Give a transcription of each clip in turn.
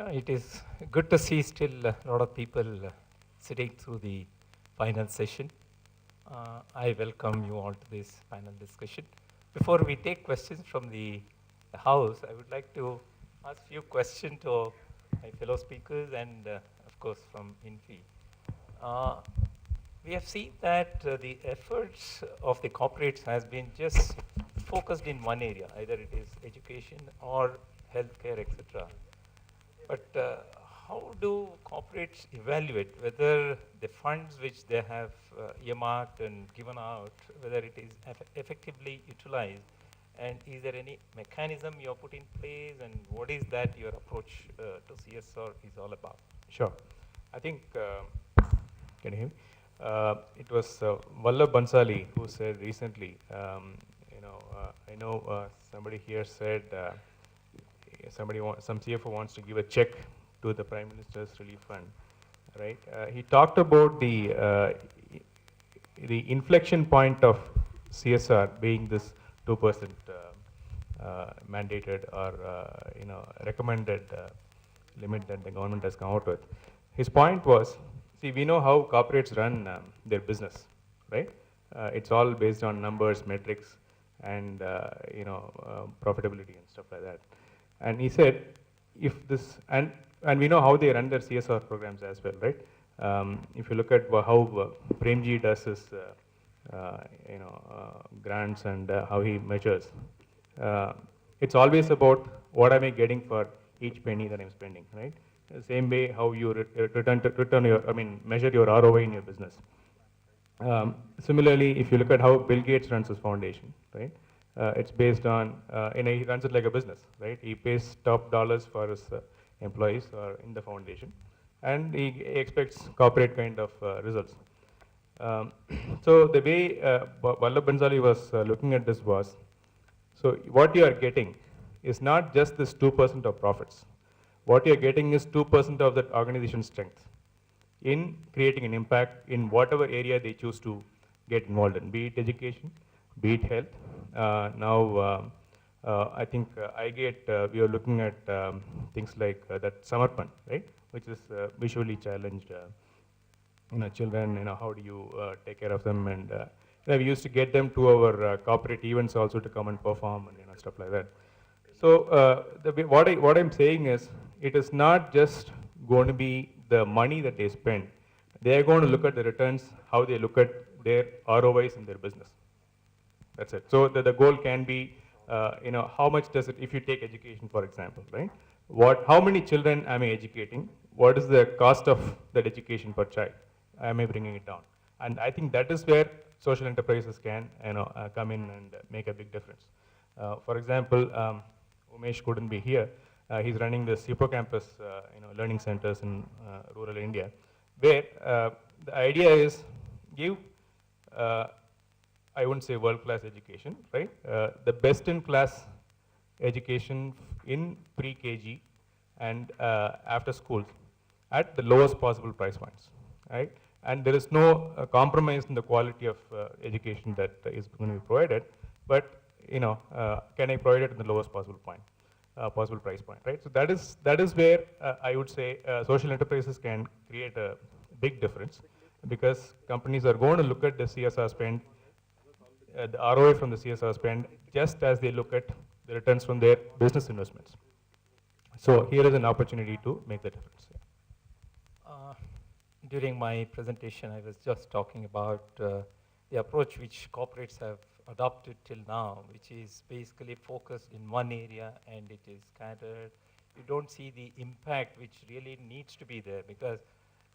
It is good to see still a lot of people sitting through the final session. I welcome you all to this final discussion. Before we take questions from the House, I would like to ask few questions to my fellow speakers and, of course, from INFI. Uh, we have seen that the efforts of the corporates has been just focused in one area, either it is education or healthcare, etc. But how do corporates evaluate whether the funds which they have earmarked and given out, whether it is effectively utilized, and is there any mechanism you have put in place, and what is that your approach to CSR is all about? Sure. I think, can you hear me? It was Vallabh Bansali who said recently, I know somebody here said some CFO wants to give a check to the Prime Minister's Relief Fund, right? He talked about the inflection point of CSR being this 2% mandated or recommended limit that the government has come out with. His point was, see, we know how corporates run their business, right? It's all based on numbers, metrics, and profitability and stuff like that. And he said, if this and we know how they run their CSR programs as well, right? If you look at how Premji does his grants and how he measures, it's always about what am I getting for each penny that I'm spending, right? The same way how you measure your ROI in your business. Similarly, if you look at how Bill Gates runs his foundation, right? It's based on, he runs it like a business, right? He pays top dollars for his employees in the foundation, and he expects corporate kind of results. So the way Vallabh Bansali was looking at this was, so what you are getting is not just this 2% of profits. What you are getting is 2% of that organization's strength in creating an impact in whatever area they choose to get involved in, be it education, be it health. I think we are looking at things like that Samarpan, right, which is visually challenged children. How do you take care of them? And we used to get them to our corporate events also to come and perform and stuff like that. So what I'm saying is, it is not just going to be the money that they spend. They are going to look at the returns, how they look at their ROIs in their business. That's it. So the goal can be, how much does it, if you take education, for example, right? How many children am I educating? What is the cost of that education per child? Am I bringing it down? And I think that is where social enterprises can, come in and make a big difference. For example, Umesh couldn't be here. He's running the Hippocampus, learning centers in rural India, where the idea is give, I wouldn't say world-class education, right? The best-in-class education in pre-KG and after school at the lowest possible price points, right? And there is no compromise in the quality of education that is going to be provided, but can I provide it in the lowest possible point? Possible price point, right? So that is where I would say social enterprises can create a big difference, because companies are going to look at the CSR spend, the ROI from the CSR spend, just as they look at the returns from their business investments. So here is an opportunity to make the difference. During my presentation, I was just talking about the approach which corporates have adopted till now, which is basically focused in one area and it is scattered. You don't see the impact which really needs to be there, because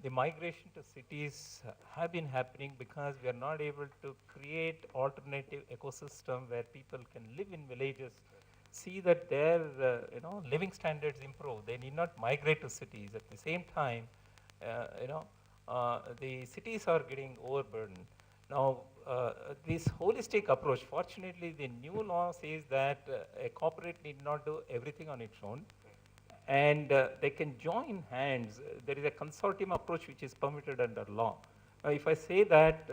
the migration to cities have been happening because we are not able to create alternative ecosystem where people can live in villages, see that their living standards improve. They need not migrate to cities. At the same time, the cities are getting overburdened. Now, this holistic approach, fortunately, the new law says that a corporate need not do everything on its own, and they can join hands. There is a consortium approach which is permitted under law. Now, if I say that,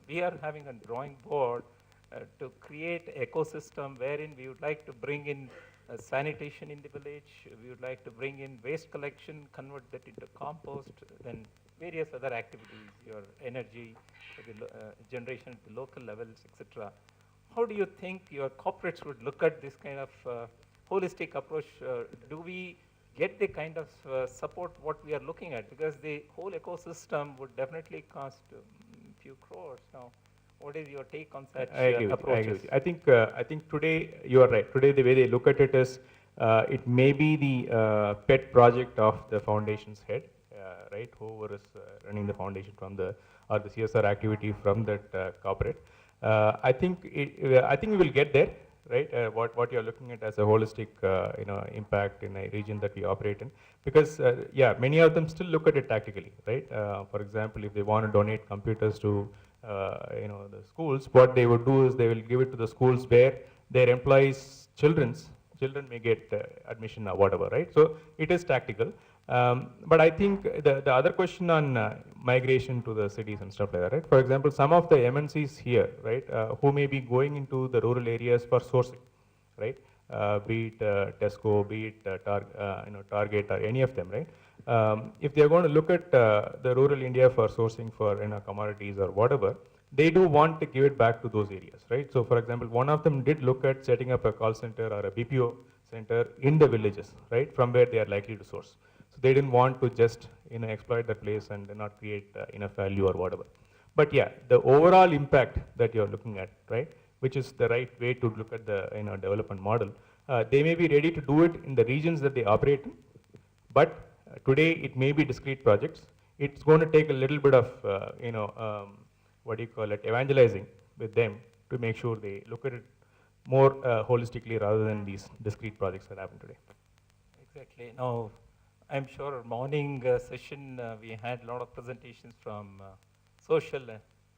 we are having a drawing board to create ecosystem wherein we would like to bring in sanitation in the village. We would like to bring in waste collection, convert that into compost, then various other activities, your energy, generation at the local levels, etc. How do you think your corporates would look at this kind of holistic approach? Do we get the kind of support what we are looking at? Because the whole ecosystem would definitely cost few crores. Now, what is your take on such I agree with you. I approaches? agree with you. I think today you are right. Today the way they look at it is, it may be the pet project of the foundation's head, right? Whoever is running the foundation from the or the CSR activity from that corporate. I think we will get there, right? What you're looking at as a holistic, impact in a region that we operate in, because yeah, many of them still look at it tactically, right? For example, if they want to donate computers to the schools, what they would do is they will give it to the schools where their employees' children may get admission or whatever, right? So it is tactical. But I think the other question on migration to the cities and stuff like that, right? For example, some of the MNCs here, right, who may be going into the rural areas for sourcing, right? Be it Tesco, be it Target, or any of them, right? If they are going to look at the rural India for sourcing for commodities or whatever, they do want to give it back to those areas, right? So, for example, one of them did look at setting up a call center or a BPO center in the villages, right, from where they are likely to source. So they didn't want to just exploit that place and not create enough value or whatever. But yeah, the overall impact that you're looking at, right, which is the right way to look at the development model, they may be ready to do it in the regions that they operate in, but today it may be discrete projects. It's going to take a little bit of evangelizing with them to make sure they look at it more holistically rather than these discrete projects that happen today. Exactly. Now, I'm sure morning session we had a lot of presentations from social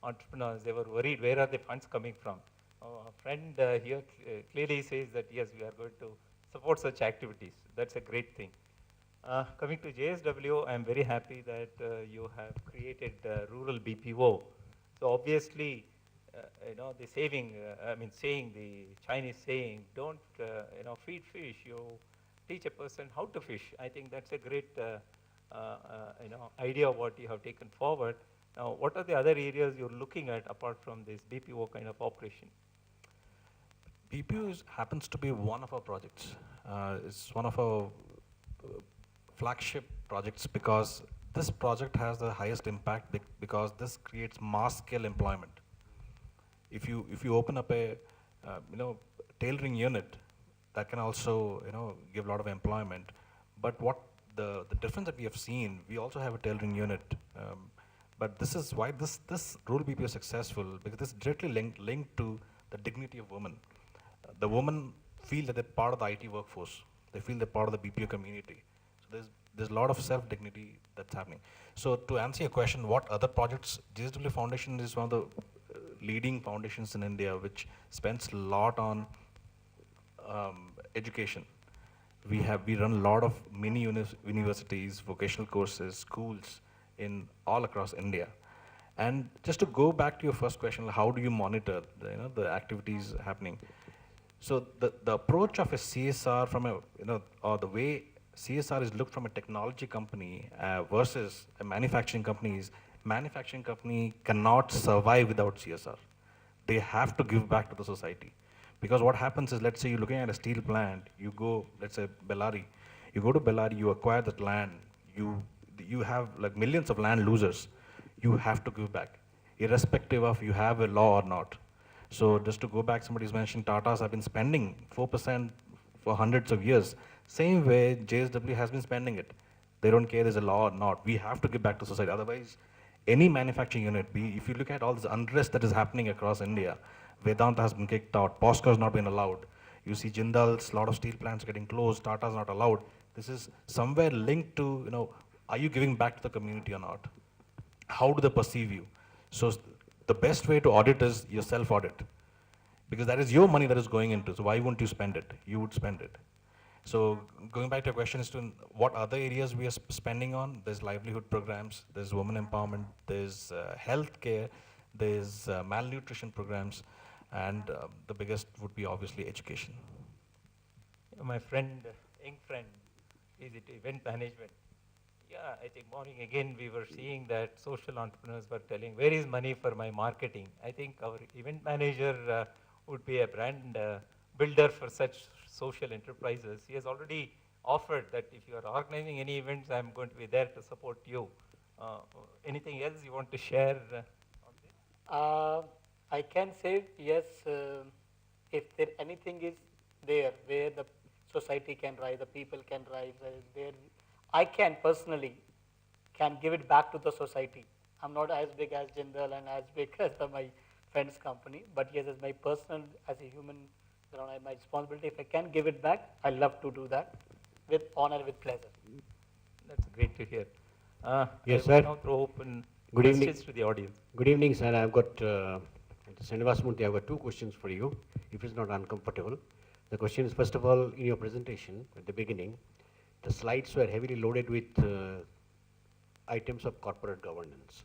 entrepreneurs. They were worried, where are the funds coming from? Our friend here clearly says that yes, we are going to support such activities. That's a great thing. Coming to JSW, I'm very happy that you have created rural BPO. So obviously, the the Chinese saying, don't, feed fish, you teach a person how to fish. I think that's a great, idea of what you have taken forward. Now, what are the other areas you're looking at apart from this BPO kind of operation? BPO happens to be one of our projects. It's one of our flagship projects because this project has the highest impact because this creates mass scale employment. If you open up a tailoring unit, that can also give a lot of employment. But what the difference that we have seen, we also have a tailoring unit. But this is why this rural BPO is successful, because this is directly linked to the dignity of women. The women feel that they're part of the IT workforce. They feel they're part of the BPO community. So there's a lot of self-dignity that's happening. So to answer your question, what other projects, JSW Foundation is one of the leading foundations in India, which spends a lot on education. We run a lot of mini universities, vocational courses, schools in all across India. And just to go back to your first question, how do you monitor the activities happening? So the approach of a CSR from or the way CSR is looked from a technology company versus a manufacturing company is, manufacturing company cannot survive without CSR. They have to give back to the society. Because what happens is, let's say you're looking at a steel plant, you go, let's say Bellary, you go to Bellary, you acquire that land, you have like millions of land losers, you have to give back, irrespective of you have a law or not. So just to go back, somebody's mentioned Tatas have been spending 4% for hundreds of years. Same way JSW has been spending it. They don't care there's a law or not. We have to give back to society. Otherwise, any manufacturing unit, if you look at all this unrest that is happening across India, Vedanta has been kicked out, POSCO has not been allowed. You see Jindal's, a lot of steel plants getting closed, Tata's not allowed. This is somewhere linked to, are you giving back to the community or not? How do they perceive you? So the best way to audit is your self-audit. Because that is your money that is going into, so why won't you spend it? You would spend it. So going back to your question as to what other areas we are spending on, there's livelihood programs, there's women empowerment, there's healthcare, there's malnutrition programs, and the biggest would be obviously education. My friend, young friend, is it event management? Yeah, I think morning again we were seeing that social entrepreneurs were telling, where is money for my marketing? I think our event manager would be a brand builder for such social enterprises. He has already offered that if you are organizing any events, I'm going to be there to support you. Anything else you want to share on this? I can say yes, if there anything is there where the society can rise, the people can rise, there I can personally can give it back to the society. I'm not as big as Jindal and as big as my friend's company, but yes, as my personal, as a human, my responsibility. If I can give it back, I love to do that with honor, with pleasure. That's great to hear. Yes, I will sir. now throw open Good evening. questions to the audience. Good evening, sir. I've got, Srinivas Murthy, I've got two questions for you, if it's not uncomfortable. The question is, first of all, in your presentation at the beginning, the slides were heavily loaded with items of corporate governance.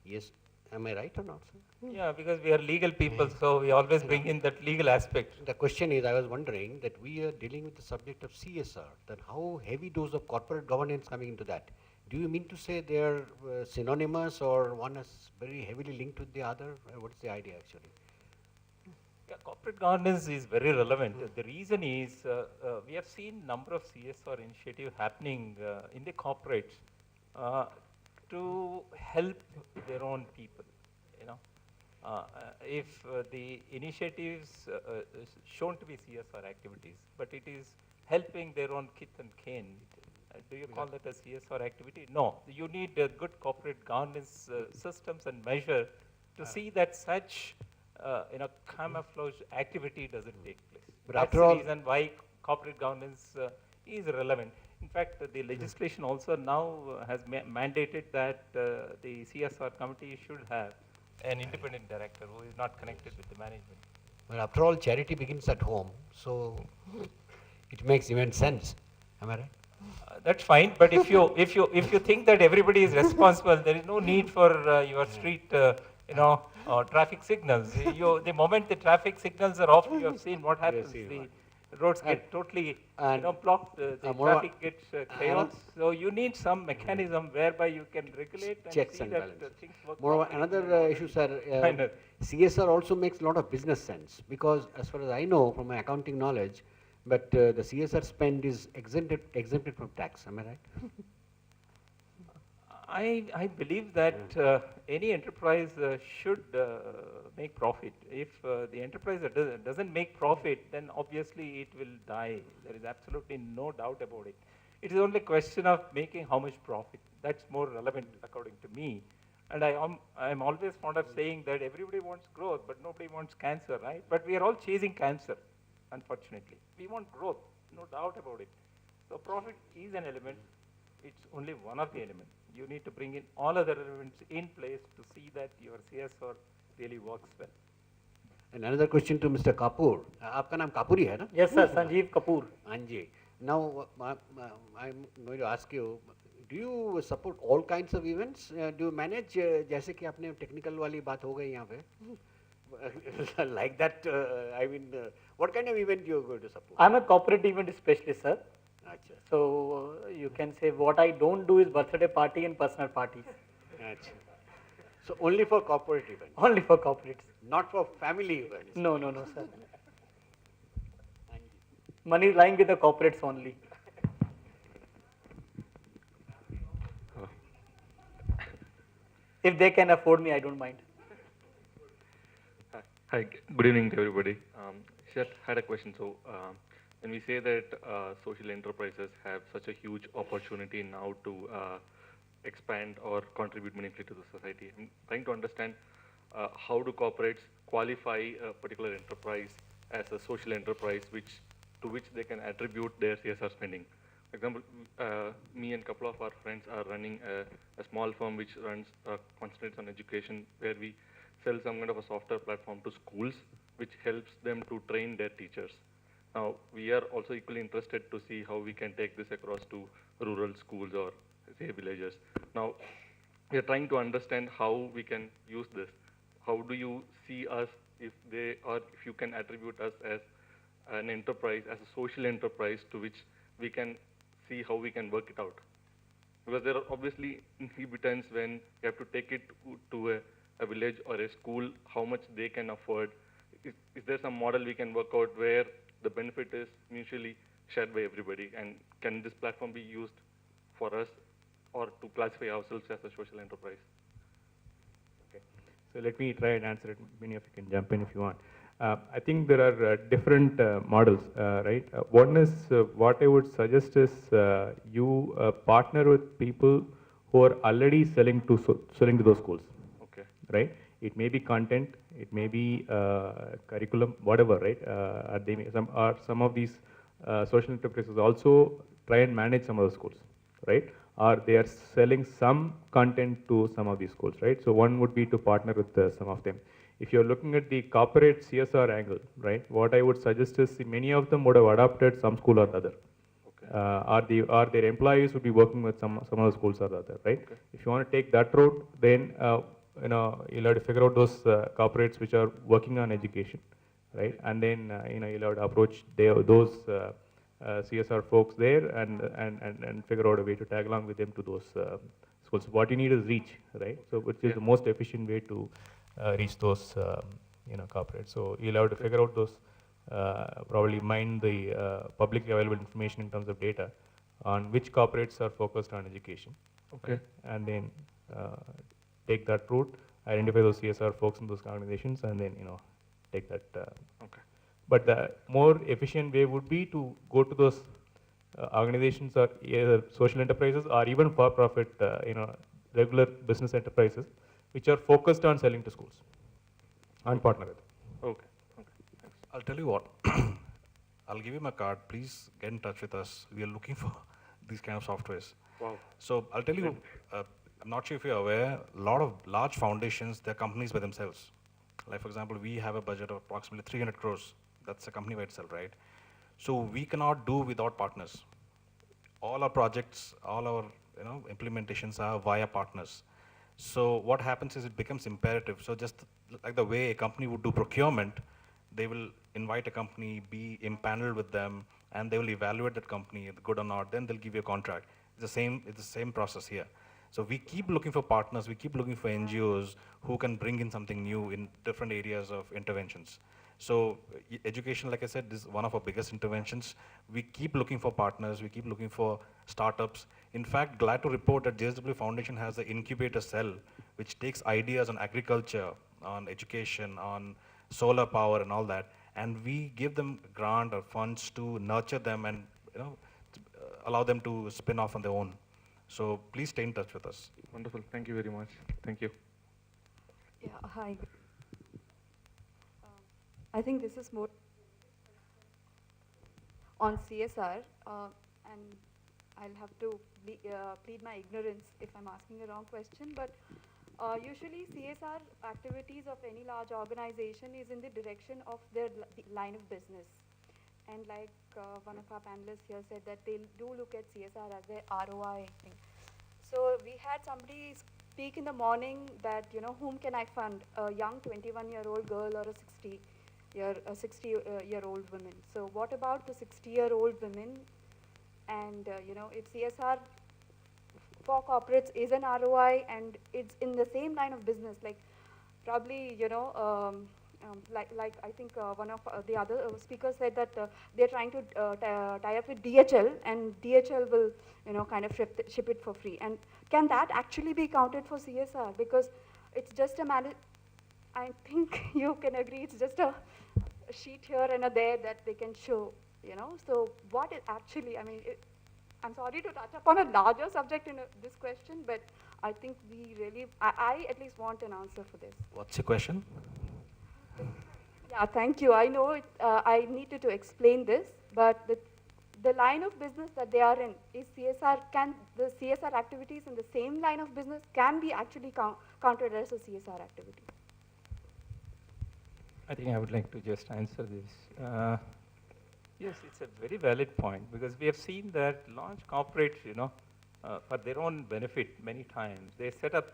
Yes, am I right or not, sir? Yeah, because we are legal people, so we always bring in that legal aspect. The question is, I was wondering that we are dealing with the subject of CSR, that how heavy dose of corporate governance coming into that? Do you mean to say they are synonymous or one is very heavily linked with the other? What is the idea actually? Yeah, corporate governance is very relevant. The reason is we have seen number of CSR initiative happening in the corporates to help their own people. You know, if the initiatives shown to be CSR activities, but it is helping their own kith and kin. Do you call that a CSR activity? No, you need good corporate governance systems and measure to see that such camouflage activity doesn't take place. But That's after the all- reason why corporate governance is relevant. In fact, the legislation also now has mandated that the CSR committee should have an independent director who is not connected with the management. Well, after all, charity begins at home, so it makes even sense. Am I right? That's fine, but if you think that everybody is responsible, there is no need for your street, traffic signals. The moment the traffic signals are off, you have seen what happens. seen The roads get totally, blocked. The moreover- traffic gets chaos. So you need some mechanism whereby you can regulate and Checks see and that balances. things work. Moreover, properly. another issue, sir, Minor. CSR also makes a lot of business sense because as far as I know from my accounting knowledge, but the CSR spend is exempted from tax, am I right? I believe that any enterprise should make profit. If the enterprise doesn't make profit, then obviously it will die. There is absolutely no doubt about it. It is only a question of making how much profit. That's more relevant according to me. And I'm always fond of saying that everybody wants growth, but nobody wants cancer, right? But we are all chasing cancer, unfortunately. We want growth, no doubt about it. So profit is an element. It's only one of the elements. You need to bring in all other elements in place to see that your CSR really works well. And another question to Mr. Kapoor. आपका नाम कापूर ही है ना? Yes, sir, Sanjeev Kapoor. हाँ जी. Now, I'm going to ask you, do you support all kinds of events? Do you manage, जैसे कि आपने technical वाली बात हो गई यहाँ पे, like that, what kind of event you are going to support? I'm a corporate event specialist, sir. अच्छा, So you can say what I don't do is birthday party and personal parties. अच्छा. So only for corporate events, Only for corporates. not for family events. No, sir. हाँ जी. Money is lying with the corporates only. If they can afford me, I don't mind. Hi, good evening to everybody. Sir, had a question. So, when we say that social enterprises have such a huge opportunity now to expand or contribute meaningfully to the society, I'm trying to understand how do corporates qualify a particular enterprise as a social enterprise, to which they can attribute their CSR spending. For example, me and a couple of our friends are running a small firm which concentrates on education, where we sell some kind of a software platform to schools, which helps them to train their teachers. Now, we are also equally interested to see how we can take this across to rural schools or, say, villages. Now, we are trying to understand how we can use this. How do you see us if you can attribute us as an enterprise as a social enterprise to which we can see how we can work it out? Because there are obviously inhibitants when you have to take it to a village or a school, how much they can afford. Is there some model we can work out where the benefit is mutually shared by everybody? And can this platform be used for us or to classify ourselves as a social enterprise? Okay. So let me try and answer it. Many of you can jump in if you want. I think there are different models, right? One is what I would suggest is you partner with people who are already selling to those schools, Okay. right? It may be content, it may be curriculum, whatever, right? Some of these social enterprises also try and manage some of the schools, right? Or they are selling some content to some of these schools, right? So one would be to partner with some of them. If you're looking at the corporate CSR angle, right, what I would suggest is many of them would have adopted some school or the other. Okay. Or their employees would be working with some of the schools or the other, right? Okay. If you want to take that route, then you'll have to figure out those corporates which are working on education, right? And then you'll have to approach those CSR folks there and figure out a way to tag along with them to those schools. What you need is reach, right? So which is the most efficient way to reach those corporates. So you'll have to figure out those, probably mine the publicly available information in terms of data on which corporates are focused on education. Okay. And then take that route, identify those CSR folks in those organizations, and then take that. Okay. But the more efficient way would be to go to those organizations or either social enterprises or even for-profit, regular business enterprises, which are focused on selling to schools, and partner with them. Okay. Okay. Thanks. I'll tell you what. I'll give you my card. Please get in touch with us. We are looking for these kind of softwares. Wow. So I'll tell you, I'm not sure if you're aware, a lot of large foundations, they're companies by themselves. Like for example, we have a budget of approximately 300 crores. That's a company by itself, right? So we cannot do without partners. All our projects, all our implementations are via partners. So what happens is it becomes imperative. So just like the way a company would do procurement, they will invite a company, be impaneled with them, and they will evaluate that company, good or not, then they'll give you a contract. It's the same process here. So we keep looking for partners, we keep looking for NGOs who can bring in something new in different areas of interventions. So education, like I said, is one of our biggest interventions. We keep looking for partners, we keep looking for startups. In fact, glad to report that JSW Foundation has an incubator cell which takes ideas on agriculture, on education, on solar power and all that, and we give them grant or funds to nurture them and allow them to spin off on their own. So please stay in touch with us. Wonderful. Thank you very much. Thank you. Yeah, hi. I think this is more on CSR, and I'll have to plead my ignorance if I'm asking the wrong question, but usually CSR activities of any large organization is in the direction of their line of business. And like one of our panelists here said that they do look at CSR as their ROI thing. So we had somebody speak in the morning that, whom can I fund? A young 21-year-old girl or a 60-year-old woman. So what about the 60-year-old women? And, if CSR for corporates is an ROI and it's in the same line of business, like probably, like I think one of the other speakers said that they're trying to tie up with DHL, and DHL will, kind of ship it for free. And can that actually be counted for CSR? Because it's just I think you can agree, it's just a sheet here and a there that they can show, So what it actually, I'm sorry to touch upon a larger subject in this question, but I think we really, I at least want an answer for this. What's your question? Yeah, thank you. I know I needed to explain this, but the line of business that they are in is CSR. Can the CSR activities in the same line of business can be actually counted as a CSR activity? I think I would like to just answer this. Yes, it's a very valid point, because we have seen that large corporates, for their own benefit many times, they set up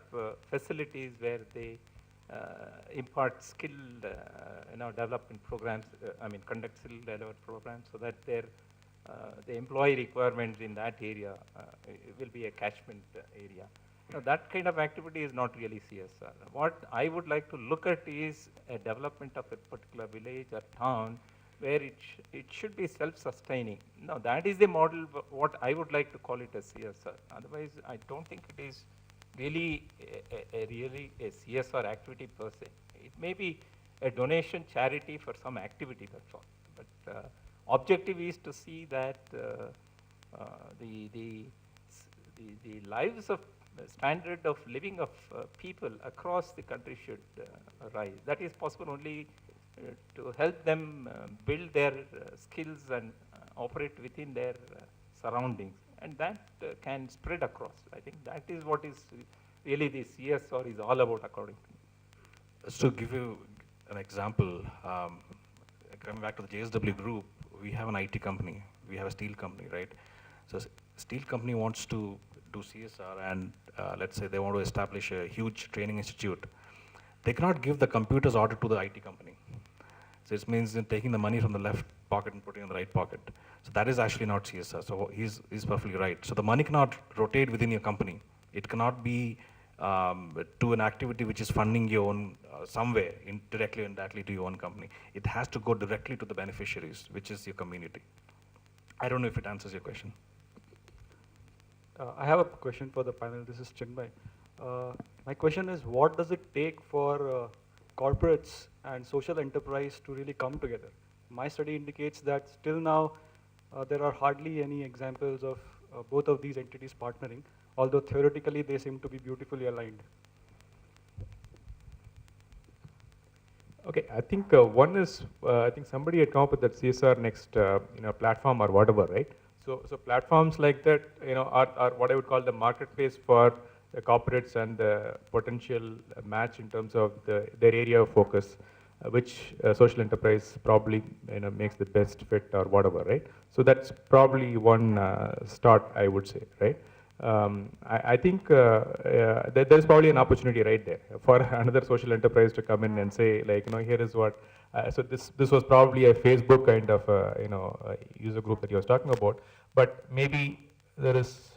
facilities where they impart skill, development programs, conduct skill development programs so that the employee requirements in that area will be a catchment area. Now, that kind of activity is not really CSR. What I would like to look at is a development of a particular village or town where it should be self-sustaining. Now, that is the model, what I would like to call it as CSR. Otherwise, I don't think it is really a CSR activity per se. It may be a donation charity for some activity, that's all. But objective is to see that the lives of standard of living of people across the country should rise. That is possible only to help them build their skills and operate within their surroundings. And that can spread across. I think that is what is really the CSR is all about, according to me. Just to give you an example, coming back to the JSW group, we have an IT company, we have a steel company, right? So steel company wants to do CSR and let's say they want to establish a huge training institute. They cannot give the computers order to the IT company. So it means in taking the money from the left pocket and putting it in the right pocket. So that is actually not CSR. So he's perfectly right. So the money cannot rotate within your company. It cannot be to an activity which is funding your own somewhere, directly or indirectly to your own company. It has to go directly to the beneficiaries, which is your community. I don't know if it answers your question. I have a question for the panel. This is Chinmay. My question is, what does it take for corporates and social enterprise to really come together? My study indicates that still now there are hardly any examples of both of these entities partnering, although theoretically they seem to be beautifully aligned. Okay, I think one is, I think somebody had come up with that CSR Next platform or whatever, right? So platforms like that, are what I would call the marketplace for the corporates and the potential match in terms of their area of focus, which social enterprise probably makes the best fit or whatever, right? So that's probably one start, I would say, right? I think there's probably an opportunity right there for another social enterprise to come in and say, like, here is what. So this was probably a Facebook kind of user group that you was talking about, but maybe there is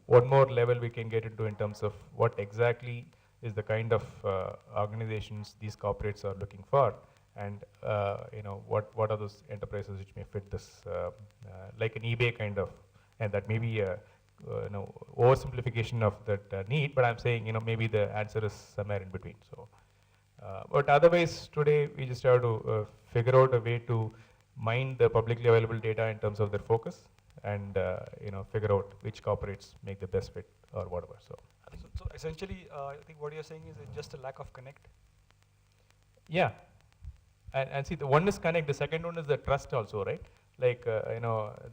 one more level we can get into in terms of what exactly is the kind of organizations these corporates are looking for, and what are those enterprises which may fit this, like an eBay kind of, and that may be a oversimplification of that need, but I'm saying maybe the answer is somewhere in between. So, but otherwise today we just have to figure out a way to mine the publicly available data in terms of their focus, and figure out which corporates make the best fit or whatever. So essentially, I think what you're saying is it's just a lack of connect. yeah, and see, the one is connect. The second one is the trust also, right? Like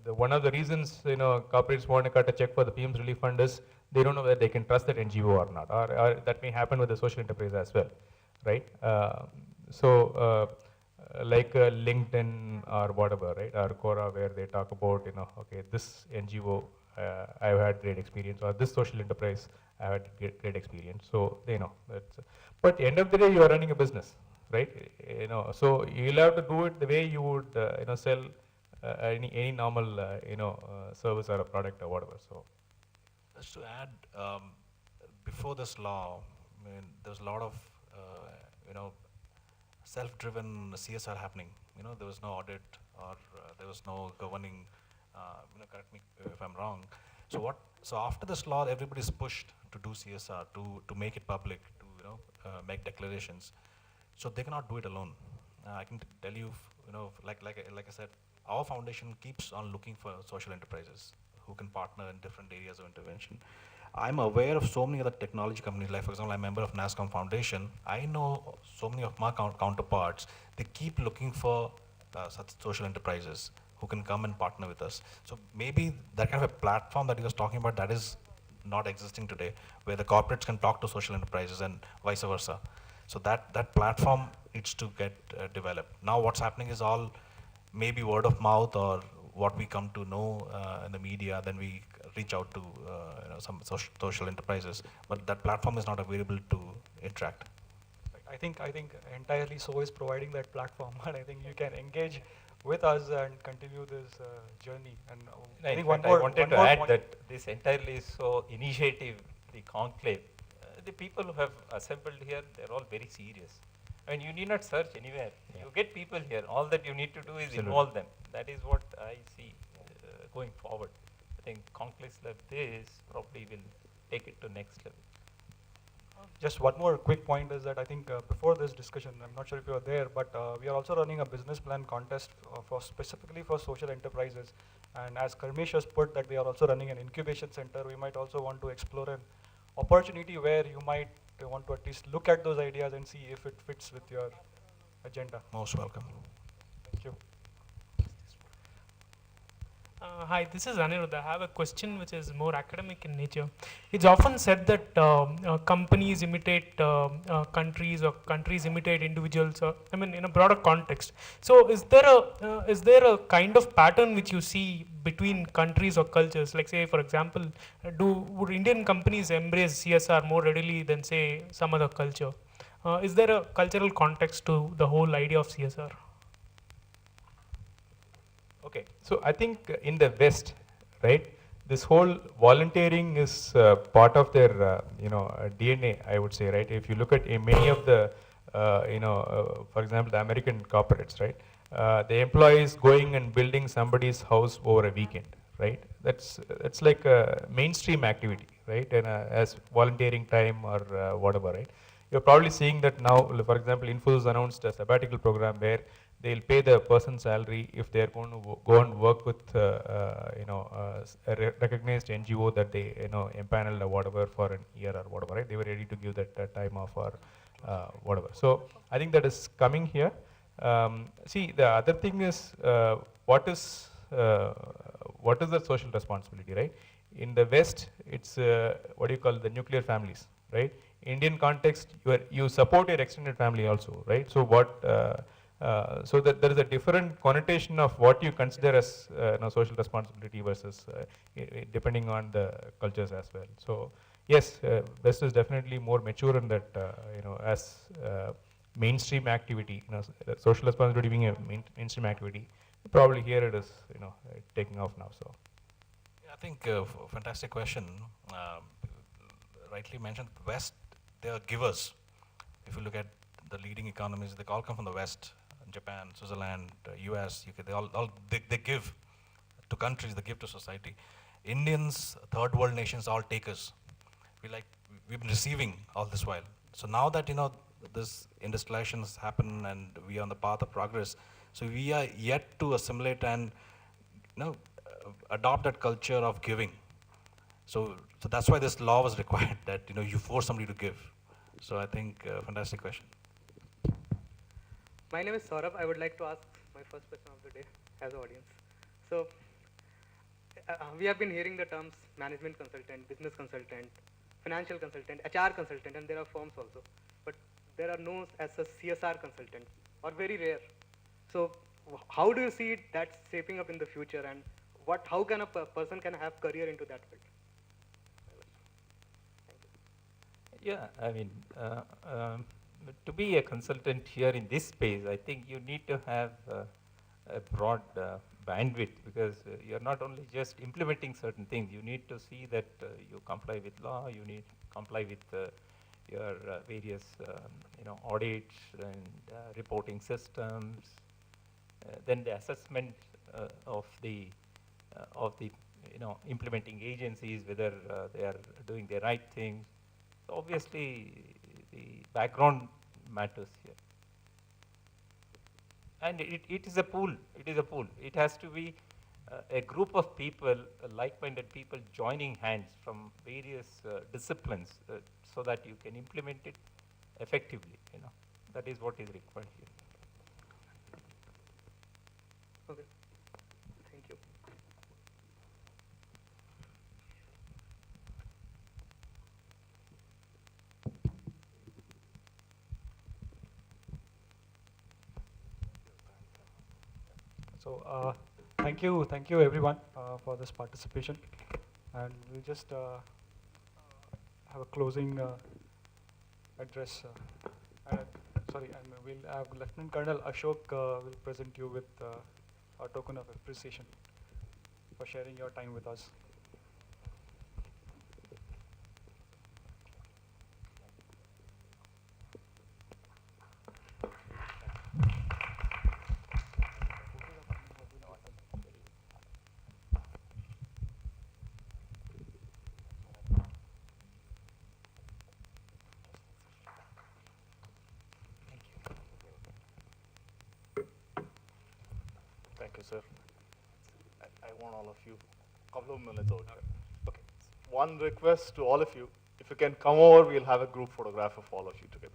one of the reasons corporates want to cut a check for the PM's relief fund is they don't know whether they can trust that NGO or not, or that may happen with the social enterprise as well, right? Like LinkedIn or whatever, right, or Quora, where they talk about, okay, this NGO I've had great experience, or this social enterprise I've had great experience. So they know that's. But at the end of the day, you are running a business, right? So you'll have to do it the way you would, sell any normal, service or a product or whatever. So Just to add, before this law, there's a lot of, self-driven CSR happening. There was no audit, or there was no governing. Correct me if I'm wrong. So after this law, everybody's pushed to do CSR, to make it public, to make declarations. So they cannot do it alone. I can tell you, like I said, our foundation keeps on looking for social enterprises who can partner in different areas of intervention. I'm aware of so many other technology companies, like for example, I'm a member of NASCOM Foundation. I know so many of my counterparts, they keep looking for such social enterprises who can come and partner with us. So maybe that kind of a platform that he was talking about, that is not existing today, where the corporates can talk to social enterprises and vice versa. So that platform needs to get developed. Now what's happening is all maybe word of mouth, or what we come to know in the media, then we reach out to some social enterprises, but that platform is not available to interact. I think entirely so is providing that platform, and I think you can engage with us and continue this journey. And I In think fact, I wanted to add that this entirely so initiative, the conclave, the people who have assembled here, they're all very serious. And you need not search anywhere. You get people here. All that you need to do is Absolutely. involve them. That is what I see going forward. I think conclaves like this probably will take it to next level. Just one more quick point is that I think before this discussion, I'm not sure if you are there, but we are also running a business plan contest for specifically for social enterprises. And as Karmesh has put that we are also running an incubation center, we might also want to explore an opportunity where you might want to at least look at those ideas and see if it fits with your agenda. Most welcome. Thank you. Hi, this is Anirudh. I have a question which is more academic in nature. It's often said that companies imitate countries, or countries imitate individuals. I mean, in a broader context. So, is there a kind of pattern which you see between countries or cultures? Like, say, for example, would Indian companies embrace CSR more readily than, say, some other culture? Is there a cultural context to the whole idea of CSR? Okay, so I think in the West, right, this whole volunteering is part of their, DNA, I would say, right? If you look at many of the, for example, the American corporates, right, the employees going and building somebody's house over a weekend, right? That's like a mainstream activity, right? And as volunteering time or whatever, right? You're probably seeing that now. For example, Infosys announced a sabbatical program where they'll pay the person's salary if they're going to go and work with a recognized NGO that they empaneled or whatever for an year or whatever, right? They were ready to give that time off or whatever. So I think that is coming here. See, the other thing is what is the social responsibility, right? In the West, it's what do you call the nuclear families, right? Indian context, you support your extended family also, right? So so that there is a different connotation of what you consider as social responsibility versus depending on the cultures as well. So yes, West is definitely more mature in that as mainstream activity, social responsibility being a mainstream activity. Probably here it is taking off now. So I think fantastic question. Rightly mentioned, West, they are givers. If you look at the leading economies, they all come from the West. Japan, Switzerland, US, UK, they give to countries, they give to society. Indians, third world nations, all takers. We've been receiving all this while. So now that this industrialization has happened and we are on the path of progress, so we are yet to assimilate and adopt that culture of giving. So that's why this law was required, that you force somebody to give. So I think fantastic question. My name is Saurabh. I would like to ask my first question of the day as an audience. So we have been hearing the terms management consultant, business consultant, financial consultant, HR consultant, and there are firms also. But there are no as a CSR consultant, or very rare. So how do you see that shaping up in the future, and how can a person can have career into that field? Yeah, I mean, to be a consultant here in this space, I think you need to have a broad bandwidth, because you're not only just implementing certain things, you need to see that you comply with law, you need to comply with your various audits and reporting systems, then the assessment of the implementing agencies, whether they are doing the right things. So obviously, the background matters here. And it is a pool. It is a pool. It has to be a group of people, like-minded people joining hands from various disciplines so that you can implement it effectively. That is what is required here. Okay. Thank you. So thank you everyone for this participation, and we'll just have a closing address. sorry, and we'll have Lieutenant Colonel Ashok will present you with a token of appreciation for sharing your time with us. Thank you, sir. I want all of you a couple of minutes out here. Okay. One request to all of you, if you can come over, we'll have a group photograph of all of you together.